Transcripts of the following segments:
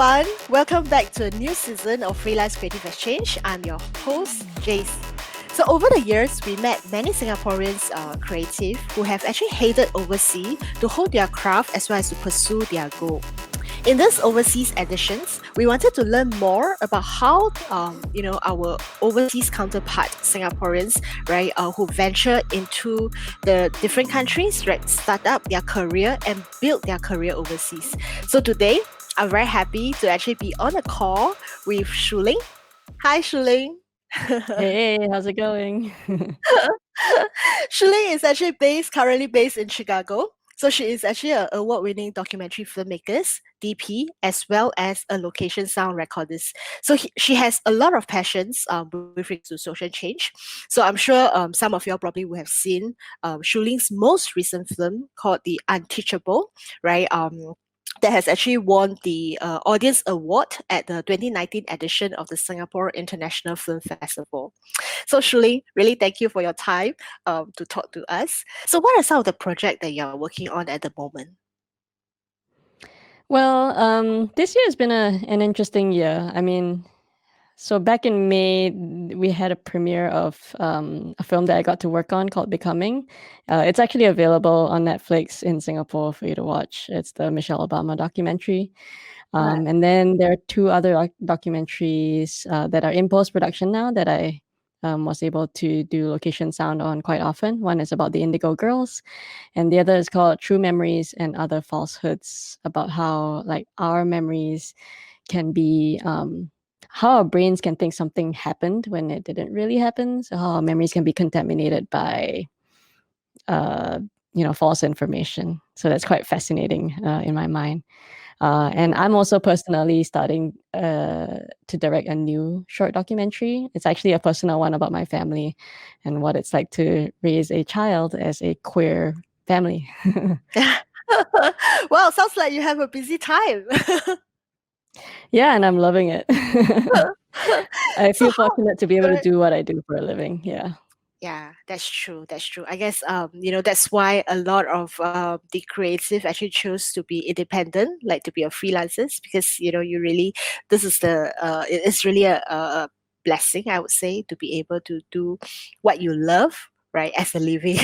everyone, welcome back to a new season of Freelance Creative Exchange. I'm your host, Jace. So over the years, we met many Singaporeans creative who have actually headed overseas to hone their craft as well as to pursue their goal. In this overseas editions, we wanted to learn more about how our overseas counterpart Singaporeans, right, who venture into the different countries, right, start up their career and build their career overseas. So today, I'm very happy to actually be on a call with Shuling. Hi, Shuling. Hey, how's it going? Shuling is actually currently based in Chicago. So she is actually an award-winning documentary filmmaker, DP, as well as a location sound recordist. So she has a lot of passions with regards to social change. So I'm sure some of you all probably will have seen Shuling's most recent film called The Unteachable, right? That has actually won the Audience Award at the 2019 edition of the Singapore International Film Festival. So, Shuling, really thank you for your time to talk to us. So, what are some of the projects that you're working on at the moment? Well, this year has been an interesting year. I mean, so back in May, we had a premiere of a film that I got to work on called Becoming. It's actually available on Netflix in Singapore for you to watch. It's the Michelle Obama documentary. Right. And then there are two other documentaries that are in post-production now that I was able to do location sound on quite often. One is about the Indigo Girls, and the other is called True Memories and Other Falsehoods, about how like our memories can be how our brains can think something happened when it didn't really happen. So how our memories can be contaminated by uh, false information. So that's quite fascinating in my mind. And I'm also personally starting to direct a new short documentary. It's actually a personal one about my family and what it's like to raise a child as a queer family. Well, sounds like you have a busy time. Yeah, and I'm loving it. I So feel how? fortunate to be able to Right. do what I do for a living. Yeah. Yeah, that's true. That's true. I guess that's why a lot of the creative actually choose to be independent, like to be a freelancers, because you really this is it's really a blessing, I would say, to be able to do what you love, right, as a living.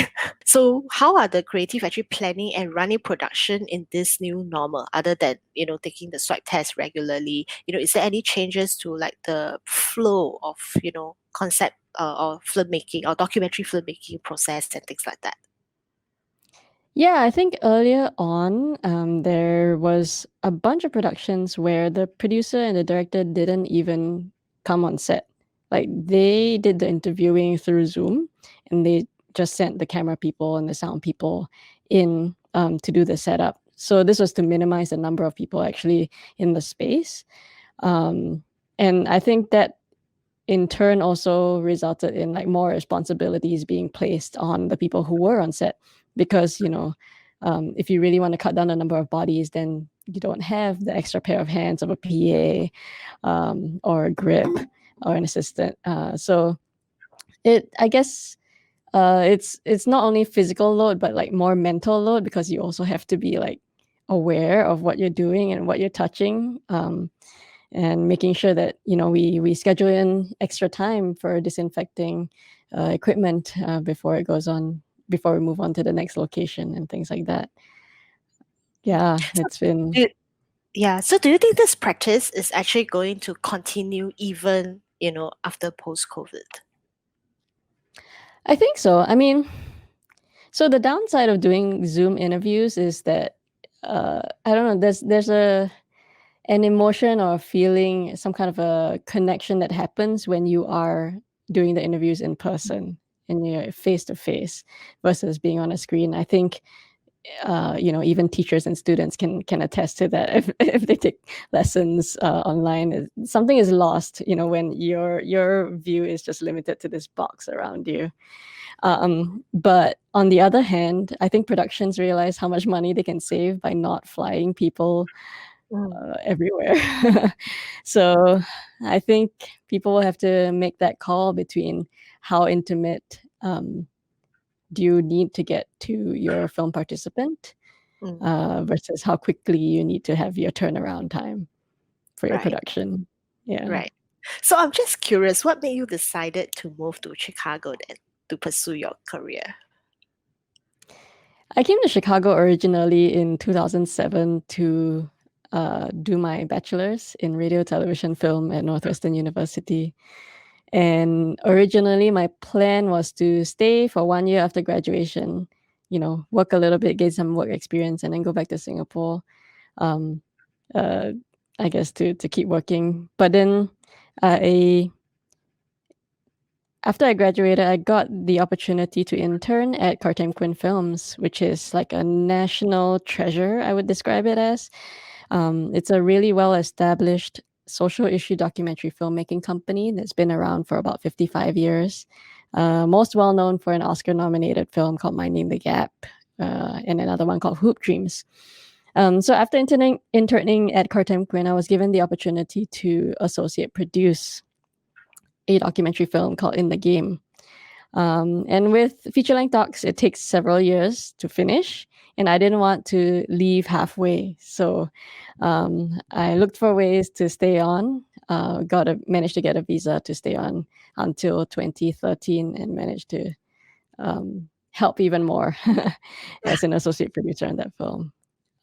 So how are the creative actually planning and running production in this new normal, other than taking the swipe test regularly? Is there any changes to like the flow of concept or filmmaking or documentary filmmaking process and things like that? Yeah, I think earlier on, there was a bunch of productions where the producer and the director didn't even come on set. Like they did the interviewing through Zoom, and they just sent the camera people and the sound people in to do the setup. So this was to minimize the number of people actually in the space. Um, and I think that in turn also resulted in like more responsibilities being placed on the people who were on set, because if you really want to cut down the number of bodies, then you don't have the extra pair of hands of a PA, or a grip or an assistant. So it I guess it's not only physical load but like more mental load, because you also have to be like aware of what you're doing and what you're touching, and making sure that we schedule in extra time for disinfecting equipment before we move on to the next location and things like that. Yeah, So, it's been. do, yeah. So, do you think this practice is actually going to continue even after post COVID? I think so. I mean, so the downside of doing Zoom interviews is that I don't know. There's an emotion or a feeling, some kind of a connection that happens when you are doing the interviews in person and you're face to face versus being on a screen. I think even teachers and students can attest to that. If they take lessons online, something is lost. When your view is just limited to this box around you. But on the other hand, I think productions realize how much money they can save by not flying people Mm. everywhere. So I think people will have to make that call between how intimate do you need to get to your film participant Mm. versus how quickly you need to have your turnaround time. for your Right, production. Yeah. right. So I'm just curious, what made you decided to move to Chicago then to pursue your career? I came to Chicago originally in 2007 to do my bachelor's in radio, television, film at Northwestern University. And originally, my plan was to stay for 1 year after graduation, work a little bit, get some work experience, and then go back to Singapore. Um, uh, I guess to keep working. But then, I after I graduated, I got the opportunity to intern at Quinn Films, which is like a national treasure, I would describe it as. It's a really well established social issue documentary filmmaking company that's been around for about 55 years. Most well known for an Oscar nominated film called Minding the Gap, and another one called Hoop Dreams. So after interning at Quinn, I was given the opportunity to associate produce a documentary film called In the Game. And with feature length docs, it takes several years to finish, and I didn't want to leave halfway. So I looked for ways to stay on. Managed to get a visa to stay on until 2013, and managed to help even more as an associate producer on that film.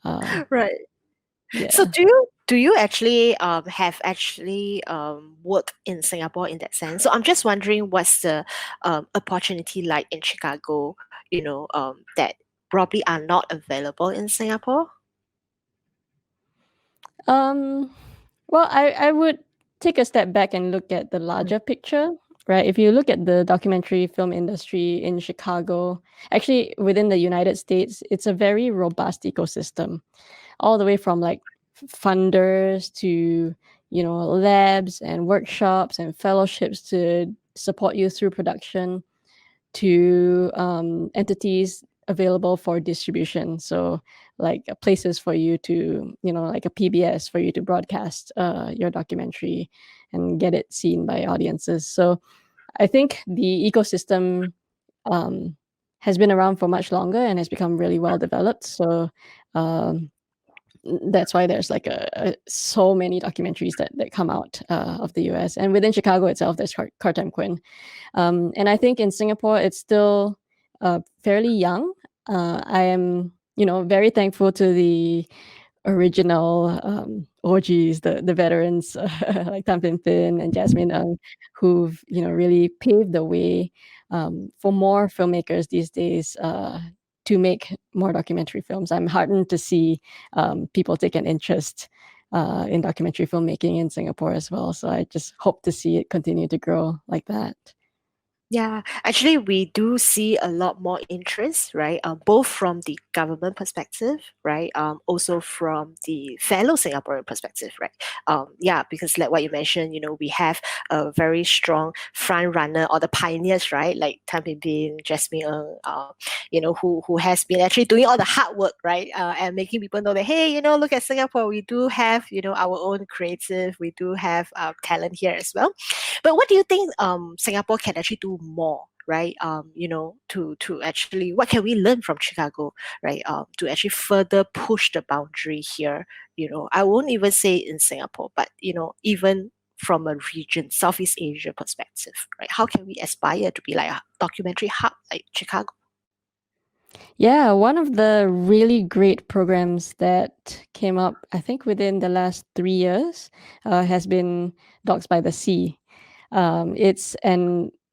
Uh, Right. So yeah. do you actually have actually worked in Singapore in that sense? So I'm just wondering what's the opportunity like in Chicago, that probably are not available in Singapore? Um, well, I would take a step back and look at the Mm. larger picture, right? If you look at the documentary film industry in Chicago, actually within the United States, it's a very robust ecosystem, all the way from like funders to, labs and workshops and fellowships to support you through production, to entities available for distribution. So, like places for you to, like a PBS for you to broadcast your documentary and get it seen by audiences. So, I think the ecosystem um, has been around for much longer and has become really well developed. So, um, that's why there's like so many documentaries that come out of the US, and within Chicago itself, there's Quinn. And I think in Singapore, it's still fairly young. I am, very thankful to the original OGs, the veterans like Tan Pin Pin and Jasmine Ng, who've really paved the way for more filmmakers these days to make more documentary films. I'm heartened to see people take an interest in documentary filmmaking in Singapore as well. So I just hope to see it continue to grow like that. Yeah, actually, we do see a lot more interest, right? Both from the government perspective, right? Also from the fellow Singaporean perspective, right? Yeah, because like what you mentioned, we have a very strong front runner or the pioneers, right? Like Tan Bin Bin, Jasmine Ng, who has been actually doing all the hard work, right? And making people know that, hey, look at Singapore, we do have, our own creative, we do have talent here as well. But what do you think Singapore can actually do more, right? To actually, what can we learn from Chicago, right? To actually further push the boundary here. I won't even say in Singapore, but even from a region, Southeast Asia perspective, right? How can we aspire to be like a documentary hub like Chicago? Yeah, one of the really great programs that came up, I think, within the last 3 years, has been Docs by the Sea.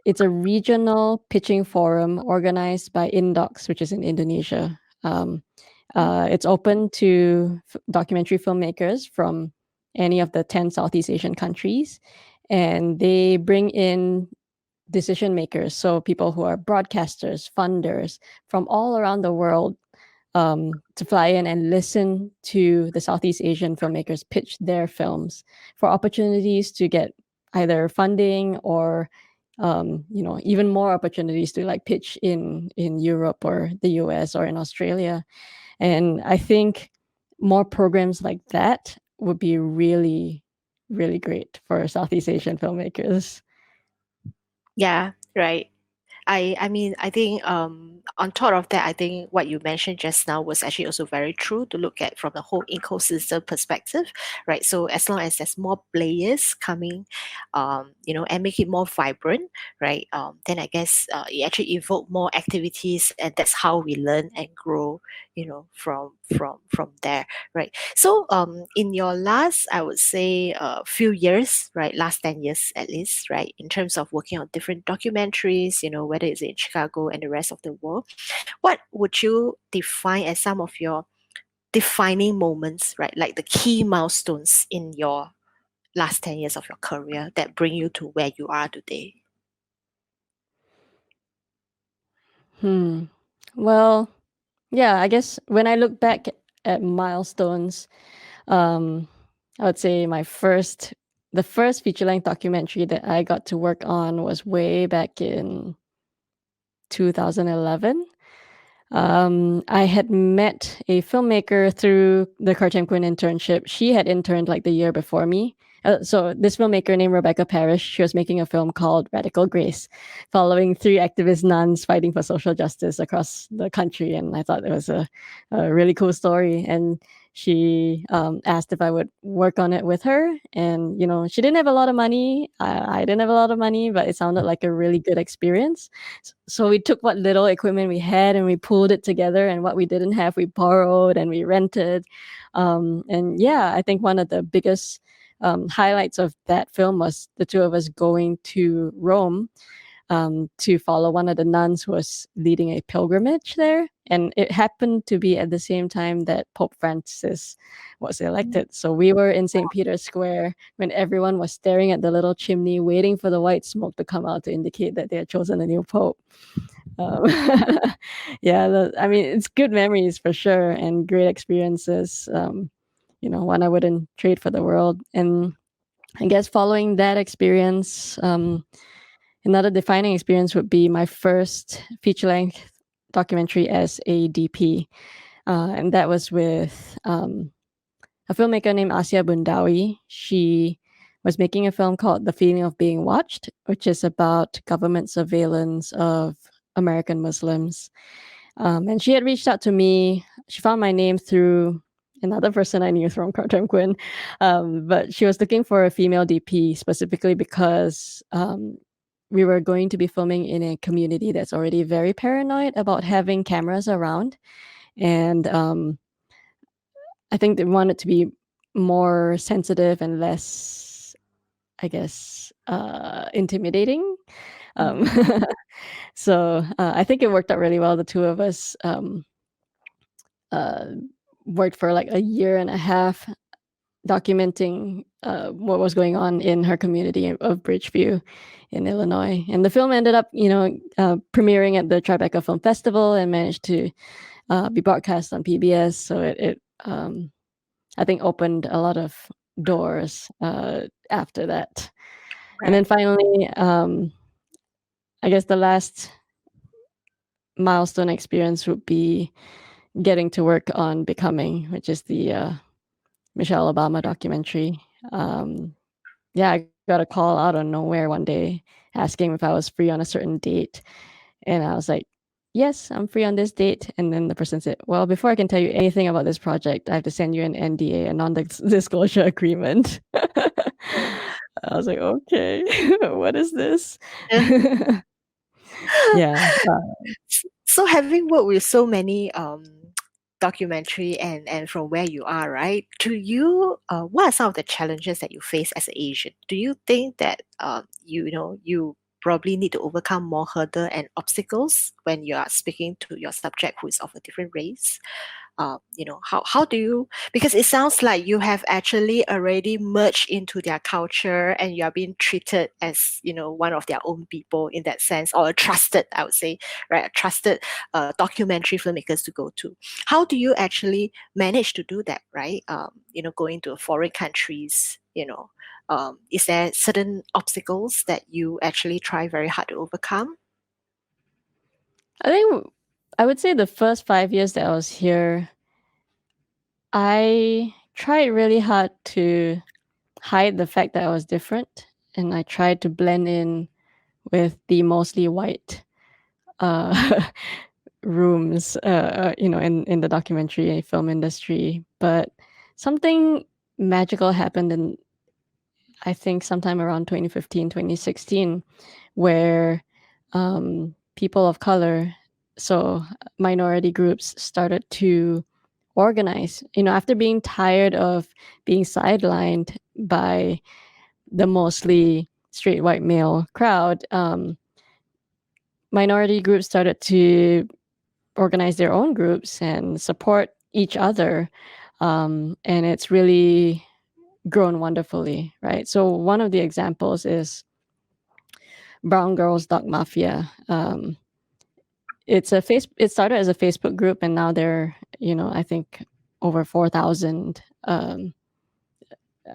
It's a regional pitching forum organized by Indocs, which is in Indonesia. It's open to documentary filmmakers from any of the 10 Southeast Asian countries, and they bring in decision makers, so people who are broadcasters, funders from all around the world, to fly in and listen to the Southeast Asian filmmakers pitch their films for opportunities to get either funding or even more opportunities to like pitch in Europe or the US or in Australia. And I think more programs like that would be really, really great for Southeast Asian filmmakers. Yeah, right. I mean, I think on top of that, I think what you mentioned just now was actually also very true to look at from the whole ecosystem perspective, right? So as long as there's more players coming, and make it more vibrant, right? Then I guess it actually evoke more activities, and that's how we learn and grow, from there, right? So in your last, I would say, few years, right, last 10 years at least, right, in terms of working on different documentaries, whether it's in Chicago and the rest of the world, what would you define as some of your defining moments, right, like the key milestones in your last 10 years of your career that bring you to where you are today? Hmm. Well, yeah, I guess when I look back at milestones, um, I would say the first feature length documentary that I got to work on was way back in 2011. I had met a filmmaker through the Cartem Quinn internship. She had interned like the year before me. So this filmmaker named Rebecca Parrish, she was making a film called Radical Grace, following three activist nuns fighting for social justice across the country. And I thought it was a really cool story. And she asked if I would work on it with her. And, she didn't have a lot of money. I didn't have a lot of money, but it sounded like a really good experience. So we took what little equipment we had and we pulled it together, and what we didn't have, we borrowed and we rented. And yeah, I think one of the biggest highlights of that film was the two of us going to Rome to follow one of the nuns who was leading a pilgrimage there. And it happened to be at the same time that Pope Francis was elected. So we were in St. Peter's Square when everyone was staring at the little chimney, waiting for the white smoke to come out to indicate that they had chosen a new pope. Um, yeah, I mean, it's good memories for sure and great experiences. One I wouldn't trade for the world. And I guess following that experience, another defining experience would be my first feature length documentary as a DP. And that was with a filmmaker named Asia Bundawi. She was making a film called The Feeling of Being Watched, which is about government surveillance of American Muslims. And she had reached out to me. She found my name through another person I knew from Carter Quinn. But she was looking for a female DP specifically because we were going to be filming in a community that's already very paranoid about having cameras around. And I think they wanted to be more sensitive and less, I guess, intimidating. Um, Mm, so I think it worked out really well. The two of us uh, worked for like a year and a half documenting what was going on in her community of Bridgeview in Illinois. And the film ended up, premiering at the Tribeca Film Festival and managed to be broadcast on PBS. So it I think, opened a lot of doors after that. And then right. finally, I guess the last milestone experience would be getting to work on Becoming, which is the Michelle Obama documentary. Yeah, I got a call out of nowhere one day asking if I was free on a certain date. And I was like, yes, I'm free on this date. And then the person said, well, before I can tell you anything about this project, I have to send you an NDA, a non disclosure agreement. I was like, okay, what is this? Yeah. So having worked with so many documentary and from where you are, right? To you, what are some of the challenges that you face as an Asian? Do you think that you probably need to overcome more hurdle and obstacles when you are speaking to your subject who is of a different race? How do you, because it sounds like you have actually already merged into their culture and you are being treated as one of their own people in that sense, or a trusted, I would say, right, a trusted documentary filmmakers to go to. How do you actually manage to do that, right? Going to foreign countries, is there certain obstacles that you actually try very hard to overcome? I think I would say the first 5 years that I was here, I tried really hard to hide the fact that I was different. And I tried to blend in with the mostly white uh, rooms, in the documentary film industry. But something magical happened in, I think, sometime around 2015, 2016, where people of color, so minority groups, started to organize. After being tired of being sidelined by the mostly straight white male crowd, minority groups started to organize their own groups and support each other. And it's really grown wonderfully, right? So one of the examples is Brown Girls Dog Mafia. It started as a Facebook group, and now there, I think over 4,000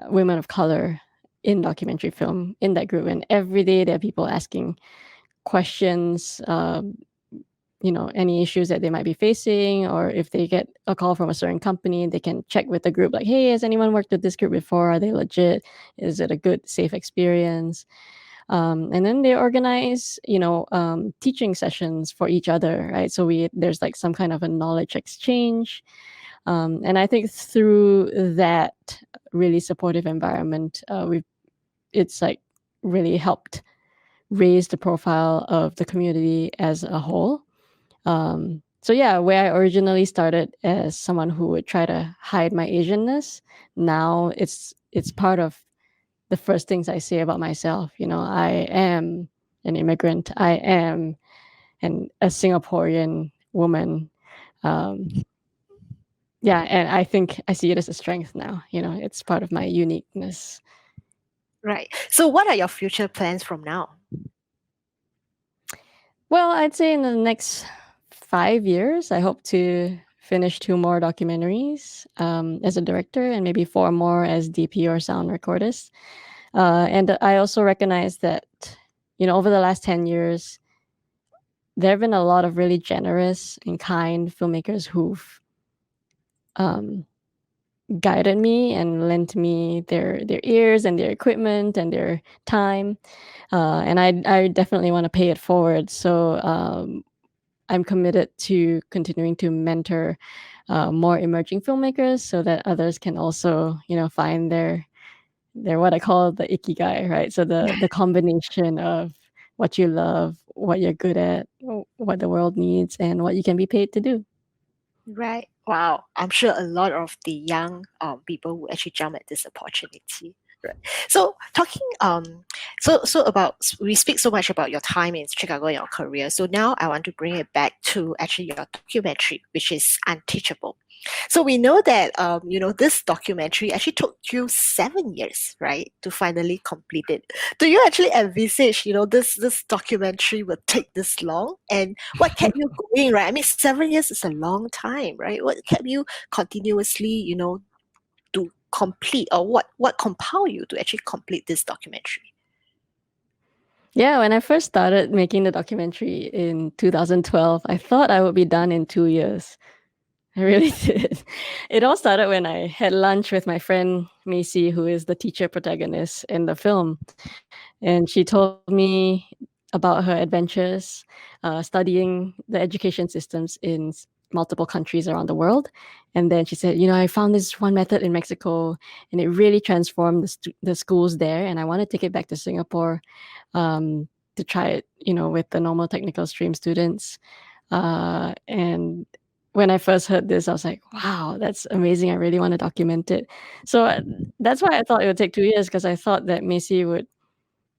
women of color in documentary film in that group. And every day there are people asking questions, any issues that they might be facing, or if they get a call from a certain company, they can check with the group like, hey, has anyone worked with this group before? Are they legit? Is it a good, safe experience? And then they organize, teaching sessions for each other, right? So there's like some kind of a knowledge exchange. And I think through that really supportive environment, it's like really helped raise the profile of the community as a whole. So yeah, where I originally started as someone who would try to hide my Asianness, now it's part of the first things I say about myself. I am an immigrant. I am a Singaporean woman. Um, yeah, and I think I see it as a strength now. It's part of my uniqueness. Right. So, what are your future plans from now? Well, I'd say in the next 5 years, I hope to finish 2 more documentaries as a director, and maybe 4 more as DP or sound recordist. And I also recognize that, over the last 10 years, there have been a lot of really generous and kind filmmakers who've um, guided me and lent me their ears and their equipment and their time. And I definitely want to pay it forward. So I'm committed to continuing to mentor more emerging filmmakers so that others can also, find their what I call the ikigai, right? So the combination of what you love, what you're good at, what the world needs, and what you can be paid to do. Right. Wow. I'm sure a lot of the young people will actually jump at this opportunity. Right. So talking so about we speak so much about your time in Chicago and your career. So now I want to bring it back to actually your documentary, which is Unteachable. So we know that this documentary actually took you 7 years, right, to finally complete it. Do you actually envisage this documentary would take this long? And what kept you going, right? I mean, 7 years is a long time, right? What kept you continuously, to complete, or what compelled you to actually complete this documentary? Yeah, when I first started making the documentary in 2012, I thought I would be done in 2 years. I really did. It all started when I had lunch with my friend Macy, who is the teacher protagonist in the film. And she told me about her adventures studying the education systems in multiple countries around the world. And then she said, I found this one method in Mexico, and it really transformed the schools there. And I want to take it back to Singapore to try it, with the normal technical stream students. And when I first heard this, I was like, wow, that's amazing. I really want to document it. So that's why I thought it would take 2 years, because I thought that Macy would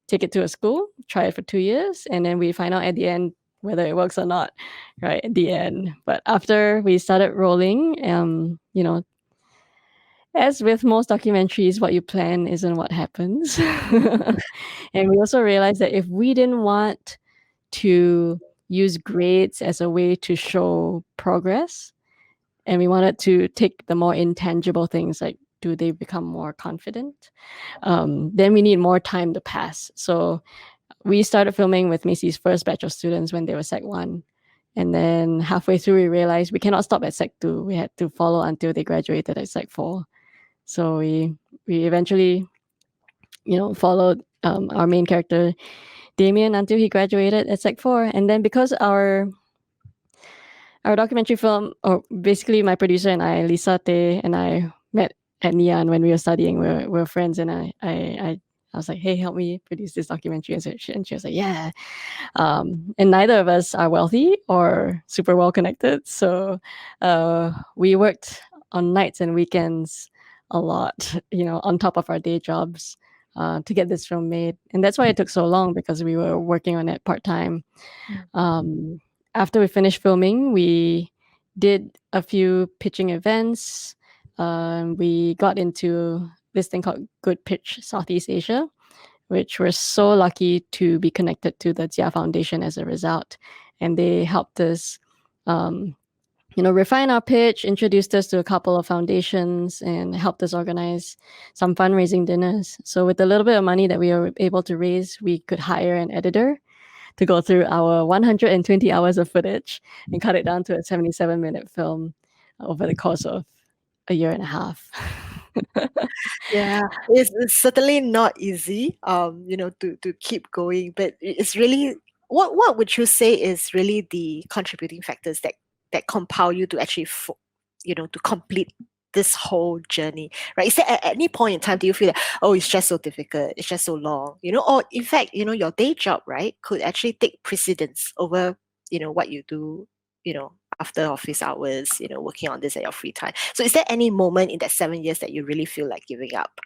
take it to a school, try it for 2 years, and then we find out at the end whether it works or not, right? At the end. But after we started rolling, as with most documentaries, what you plan isn't what happens. And we also realized that if we didn't want to use grades as a way to show progress, and we wanted to take the more intangible things like, do they become more confident? Then we need more time to pass. So we started filming with Macy's first batch of students when they were Sec 1. And then halfway through, we realized we cannot stop at Sec 2. We had to follow until they graduated at Sec 4. So we eventually, followed our main character, Damien until he graduated at Sec 4. And then because our documentary film, or basically my producer and I, Lisa Tay and I met at Neon when we were studying. We were friends, and I was like, "Hey, help me produce this documentary." And she was like, "Yeah." And neither of us are wealthy or super well connected, so we worked on nights and weekends a lot, on top of our day jobs. To get this film made, and that's why it took so long because we were working on it part time. Mm. um, After we finished filming, we did a few pitching events. We got into this thing called Good Pitch Southeast Asia, which we're so lucky to be connected to the Jia Foundation as a result. And they helped us, refine our pitch, introduced us to a couple of foundations, and helped us organize some fundraising dinners. So with a little bit of money that we were able to raise, we could hire an editor to go through our 120 hours of footage and cut it down to a 77-minute film over the course of a year and a half. Yeah, it's certainly not easy, to keep going, but it's really what would you say is really the contributing factors that compel you to actually, to complete this whole journey, right? Is there at any point in time do you feel that, oh, it's just so difficult, it's just so long, or in fact, your day job, right, could actually take precedence over, what you do, after office hours, working on this at your free time. So is there any moment in that 7 years that you really feel like giving up?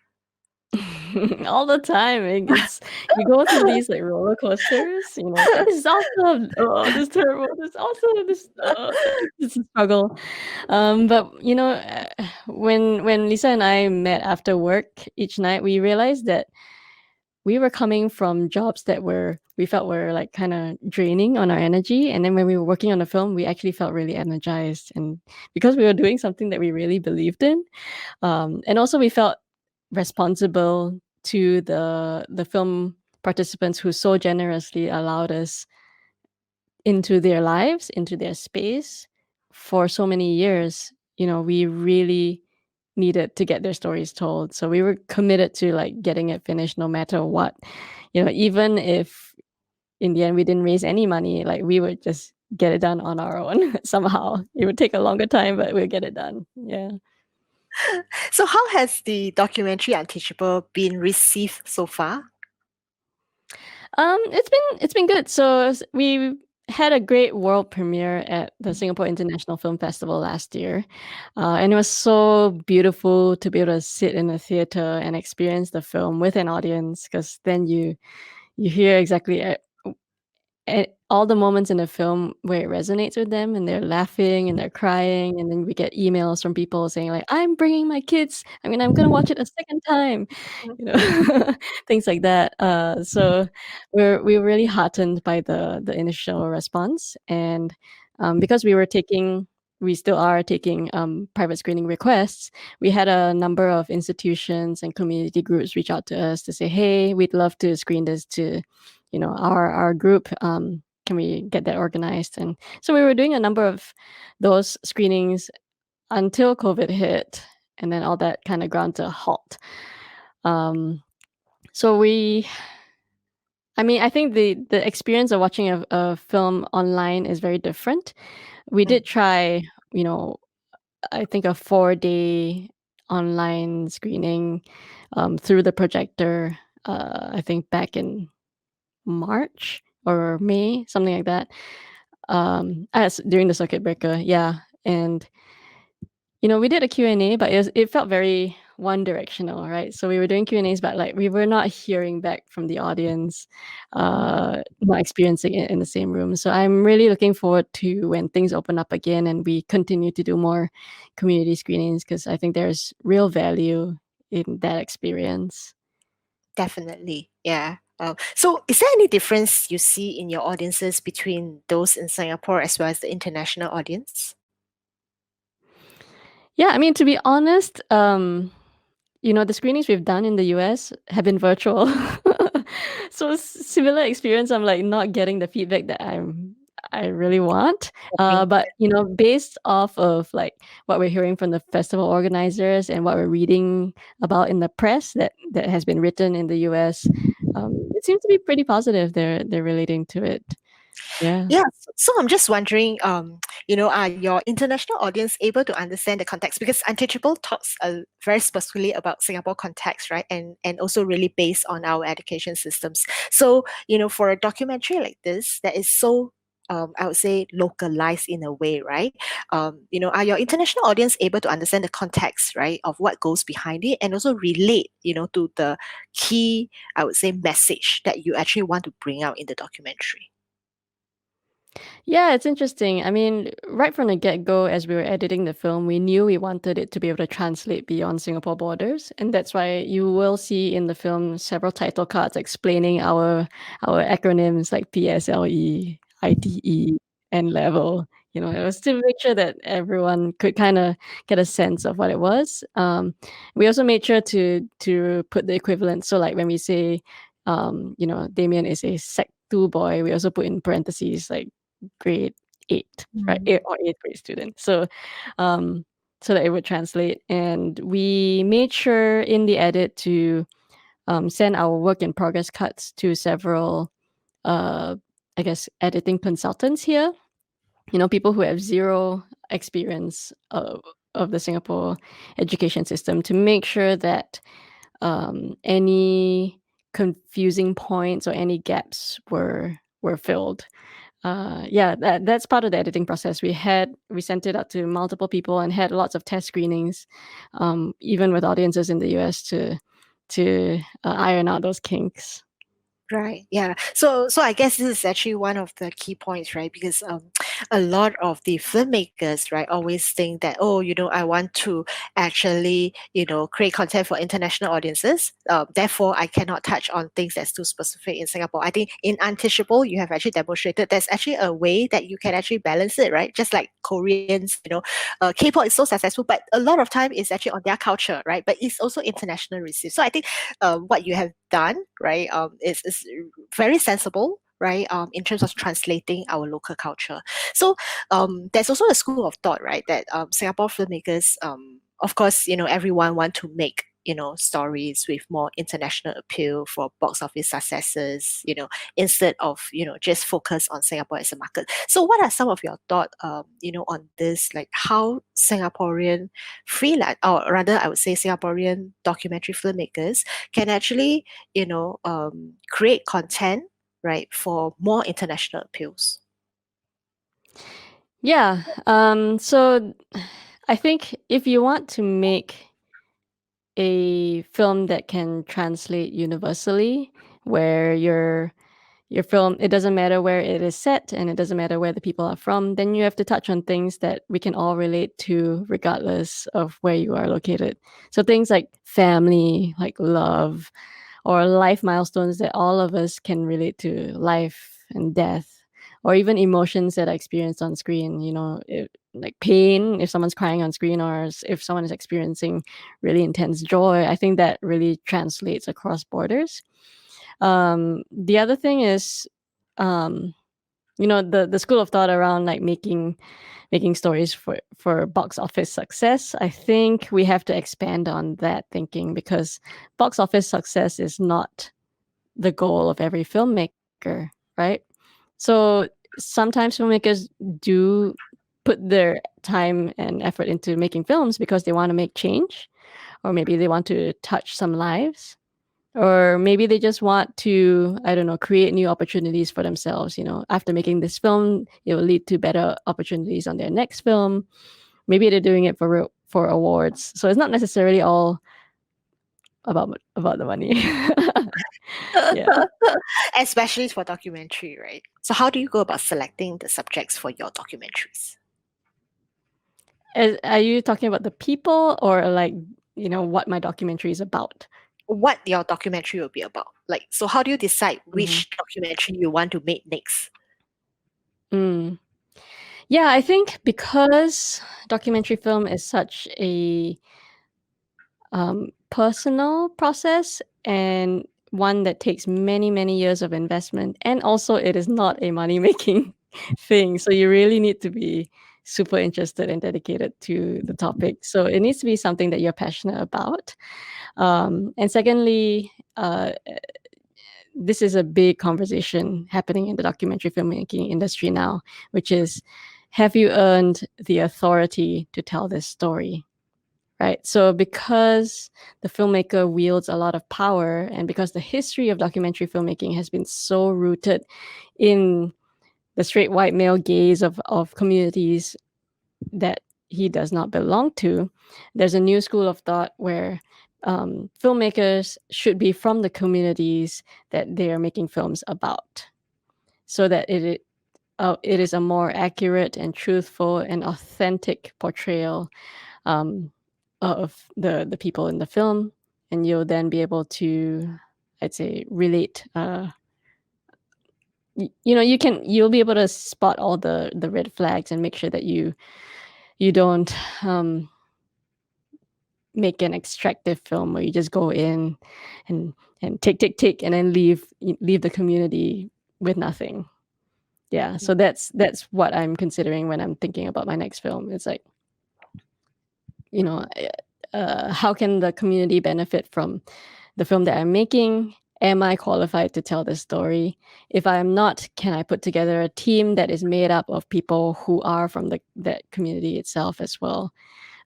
All the time. It's you go through these like roller coasters. It's like, this is awesome. Oh, this is terrible. This is awesome. This is a struggle. But when Lisa and I met after work each night, we realized that we were coming from jobs that we felt were like kind of draining on our energy, and then when we were working on the film, we actually felt really energized, and because we were doing something that we really believed in. And also we felt responsible to the film participants who so generously allowed us into their lives, into their space for so many years. We really needed to get their stories told. So we were committed to like getting it finished no matter what. Even if in the end we didn't raise any money, like we would just get it done on our own somehow. It would take a longer time, but we'll get it done. Yeah. So how has the documentary Unteachable been received so far? It's been good. So we had a great world premiere at the Singapore International Film Festival last year, and it was so beautiful to be able to sit in a theater and experience the film with an audience. Because then you hear exactly all the moments in the film where it resonates with them, and they're laughing and they're crying, and then we get emails from people saying like, "I'm bringing my kids. I mean, I'm gonna watch it a second time," you know, things like that. So we were really heartened by the initial response, and because we still are taking private screening requests. We had a number of institutions and community groups reach out to us to say, "Hey, we'd love to screen this to our group. Can we get that organized?" And so we were doing a number of those screenings until COVID hit, and then all that kind of ground to a halt. um, so I think the experience of watching a film online is very different. We Mm. did try, you know I think a 4-day online screening through the projector, I think back in March or May, something like that. As during the circuit breaker, yeah. And we did a Q&A, but it felt very one directional, right? So we were doing Q&As, but like we were not hearing back from the audience, not experiencing it in the same room. So I'm really looking forward to when things open up again and we continue to do more community screenings, because I think there's real value in that experience. Definitely, yeah. So is there any difference you see in your audiences between those in Singapore as well as the international audience? Yeah, to be honest, the screenings we've done in the US have been virtual. So similar experience, I'm like not getting the feedback that I really want. Hoping. But based off of like what we're hearing from the festival organizers and what we're reading about in the press that has been written in the US, it seems to be pretty positive. They're relating to it. Yeah. Yeah, so I'm just wondering, are your international audience able to understand the context? Because Unteachable talks very specifically about Singapore context, right? And also really based on our education systems. So, for a documentary like this that is so I would say localized in a way, right? Are your international audience able to understand the context, right, of what goes behind it and also relate, to the key, I would say, message that you actually want to bring out in the documentary? Yeah, it's interesting. I mean, right from the get-go, as we were editing the film, we knew we wanted it to be able to translate beyond Singapore borders, and that's why you will see in the film several title cards explaining our acronyms like PSLE, ITE, and level. It was to make sure that everyone could kind of get a sense of what it was. We also made sure to put the equivalent. So, like when we say, Damien is a Sec 2 boy, we also put in parentheses like grade 8, right? Mm. 8 or 8th grade student. Um, so that it would translate. And we made sure in the edit to send our work in progress cuts to several, uh, I guess, editing consultants here. People who have zero experience of the Singapore education system to make sure that any confusing points or any gaps were filled. Yeah, that's part of the editing process. We sent it out to multiple people and had lots of test screenings, even with audiences in the US to iron out those kinks. Right. Yeah. So I guess this is actually one of the key points, right? Because a lot of the filmmakers, right, always think that, oh, I want to actually, create content for international audiences. Therefore, I cannot touch on things that's too specific in Singapore. I think in Unteachable, you have actually demonstrated there's actually a way that you can actually balance it, right? Just like Koreans, K-pop is so successful, but a lot of time is actually on their culture, right? But it's also international received. So I think what you have done, right, is very sensible, right, in terms of translating our local culture. So there's also a school of thought, right, that Singapore filmmakers, of course, everyone want to make stories with more international appeal for box office successes, instead of just focus on Singapore as a market. So what are some of your thoughts, on this, like how Singaporean freelance, or rather I would say Singaporean documentary filmmakers can actually create content, right, for more international appeals? Yeah. So I think if you want to make a film that can translate universally, where your film, it doesn't matter where it is set and it doesn't matter where the people are from, then you have to touch on things that we can all relate to regardless of where you are located. So things like family, like love, or life milestones that all of us can relate to, life and death, or even emotions that are experienced on screen, like pain if someone's crying on screen, or if someone is experiencing really intense joy. I think that really translates across borders. The other thing is, um, the school of thought around like making stories for box office success. I think we have to expand on that thinking, because box office success is not the goal of every filmmaker, right? So sometimes filmmakers do put their time and effort into making films because they want to make change, or maybe they want to touch some lives, or maybe they just want to, I don't know, create new opportunities for themselves. After making this film, it will lead to better opportunities on their next film. Maybe they're doing it for awards. So it's not necessarily all about the money. Yeah. Especially for documentary, right? So how do you go about selecting the subjects for your documentaries? Are you talking about the people, or like, what my documentary is about? What your documentary will be about? Like, so how do you decide Mhm. which documentary you want to make next? Mm. Yeah, I think because documentary film is such a personal process, and one that takes many, many years of investment. And also, it is not a money making thing. So, you really need to be super interested and dedicated to the topic. So, it needs to be something that you're passionate about. And secondly, this is a big conversation happening in the documentary filmmaking industry now, which is, have you earned the authority to tell this story? Right. So, because the filmmaker wields a lot of power, and because the history of documentary filmmaking has been so rooted in the straight white male gaze of communities that he does not belong to, there's a new school of thought where filmmakers should be from the communities that they are making films about, so that it is a more accurate and truthful and authentic portrayal um, of the people in the film, and you'll then be able to, I'd say, relate. You'll be able to spot all the red flags and make sure that you don't make an extractive film where you just go in and take and then leave the community with nothing. Yeah, so that's what I'm considering when I'm thinking about my next film. It's like, you know, how can the community benefit from the film that I'm making? Am I qualified to tell this story? If I am not, can I put together a team that is made up of people who are from that community itself as well,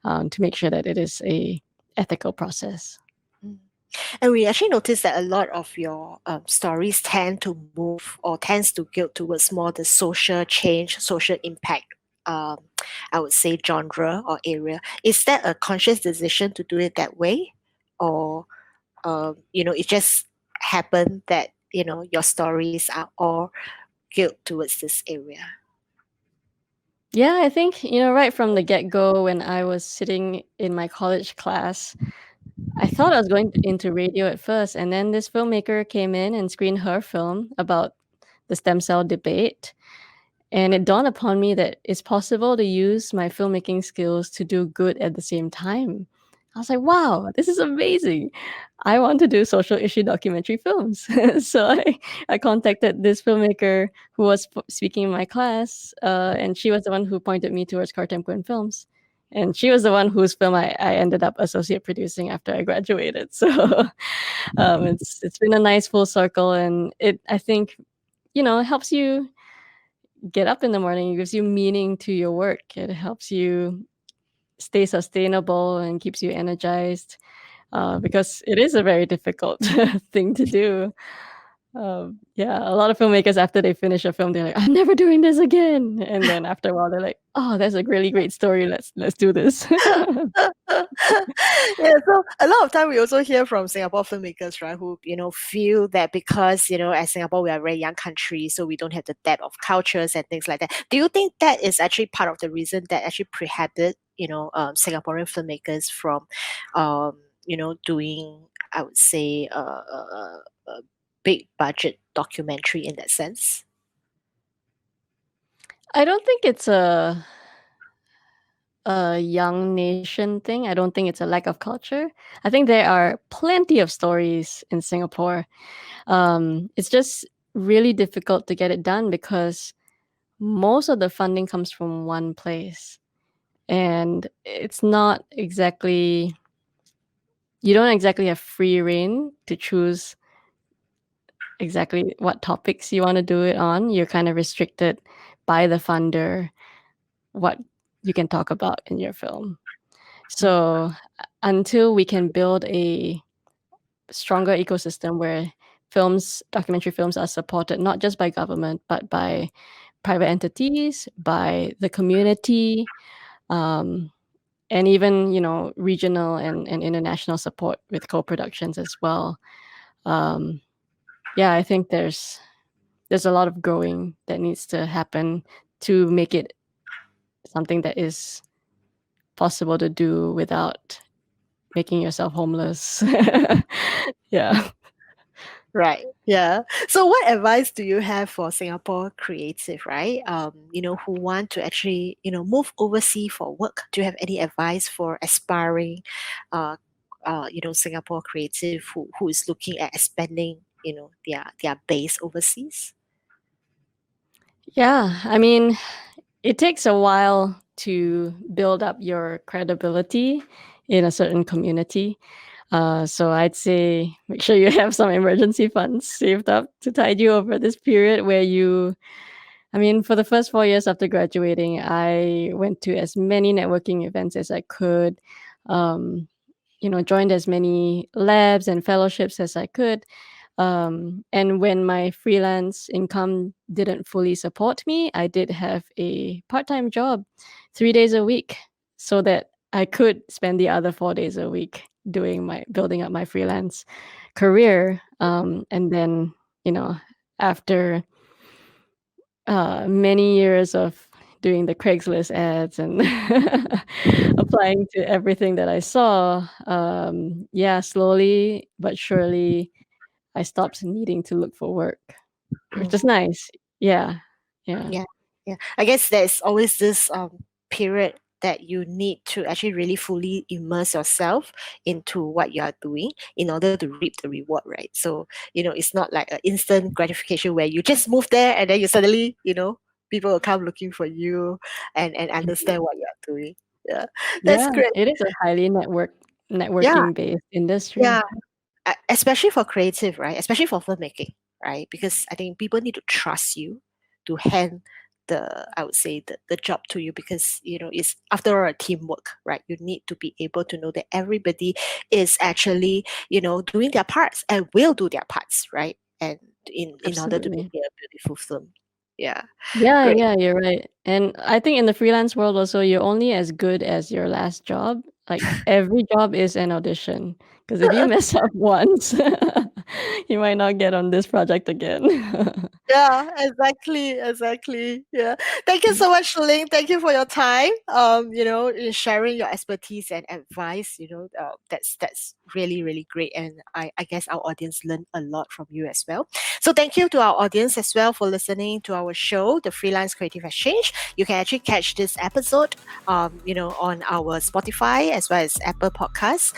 to make sure that it is a ethical process? Mm. And we actually noticed that a lot of your stories tend to move or tends to geared towards more the social change, social impact. Um, I would say genre or area. Is that a conscious decision to do it that way, or it just happened that your stories are all geared towards this area? Yeah, I think, right from the get-go, when I was sitting in my college class, I thought I was going into radio at first, and then this filmmaker came in and screened her film about the stem cell debate. And it dawned upon me that it's possible to use my filmmaking skills to do good at the same time. I was like, wow, this is amazing. I want to do social issue documentary films. So I contacted this filmmaker who was speaking in my class, and she was the one who pointed me towards Kartempuan Films. And she was the one whose film I ended up associate producing after I graduated. So it's been a nice full circle, and I think, it helps you get up in the morning. It gives you meaning to your work. It helps you stay sustainable and keeps you energized, because it is a very difficult thing to do. Yeah, a lot of filmmakers, after they finish a film, they're like, "I'm never doing this again." And then after a while, they're like, "Oh, that's a really great story. Let's do this." Yeah, so a lot of time we also hear from Singapore filmmakers, right, who feel that because as Singapore we are a very young country, so we don't have the depth of cultures and things like that. Do you think that is actually part of the reason that actually prohibited Singaporean filmmakers from doing, I would say, a big budget documentary in that sense? I don't think it's a young nation thing. I don't think it's a lack of culture. I think there are plenty of stories in Singapore. It's just really difficult to get it done because most of the funding comes from one place. And it's not exactly, you don't exactly have free reign to choose exactly what topics you want to do it on. You're kind of restricted by the funder what you can talk about in your film. So until we can build a stronger ecosystem where documentary films are supported not just by government, but by private entities, by the community, um, and even, regional and international support with co-productions as well. Um, yeah, I think there's a lot of growing that needs to happen to make it something that is possible to do without making yourself homeless. Yeah. Right. Yeah. So what advice do you have for Singapore creative, right? Who want to actually, move overseas for work? Do you have any advice for aspiring uh Singapore creative who is looking at expanding, their base overseas? Yeah, I mean, it takes a while to build up your credibility in a certain community. So I'd say make sure you have some emergency funds saved up to tide you over this period where I mean, for the first 4 years after graduating, I went to as many networking events as I could, um, joined as many labs and fellowships as I could. And when my freelance income didn't fully support me, I did have a part-time job 3 days a week so that I could spend the other 4 days a week building up my freelance career. And then, you know, after many years of doing the Craigslist ads and applying to everything that I saw, yeah, slowly but surely I stopped needing to look for work, which is nice. Yeah. Yeah. Yeah, yeah. I guess there's always this period that you need to actually really fully immerse yourself into what you are doing in order to reap the reward, right? So, it's not like an instant gratification where you just move there and then you suddenly, people will come looking for you and Mhm. understand what you are doing. Yeah, that's Yeah, great. it is a highly Yeah, networking-based yeah. industry. Especially for creative, right? Especially for filmmaking, right? Because I think people need to trust you to hand I would say the job to you because it's after all a teamwork, right? You need to be able to know that everybody is actually doing their parts and will do their parts, right? And in order to make Absolutely. it a beautiful film. Yeah, Yeah, great. yeah, you're right. And I think in the freelance world also, you're only as good as your last job. Like every job is an audition. Because if you mess up once, you might not get on this project again. Yeah, exactly. Yeah. Thank you so much, Shuling. Thank you for your time. In sharing your expertise and advice, that's really, really great. And I guess our audience learned a lot from you as well. So thank you to our audience as well for listening to our show, The Freelance Creative Exchange. You can actually catch this episode on our Spotify as well as Apple Podcasts.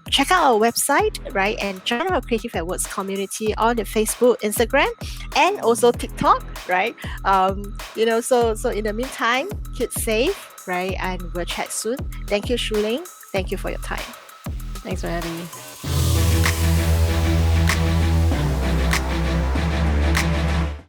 Check out our website, right? And join our Creative at Works community on the Facebook, Instagram, and also TikTok, right? So in the meantime, keep safe, right? And we'll chat soon. Thank you, Shuling. Thank you for your time. Thanks for having me.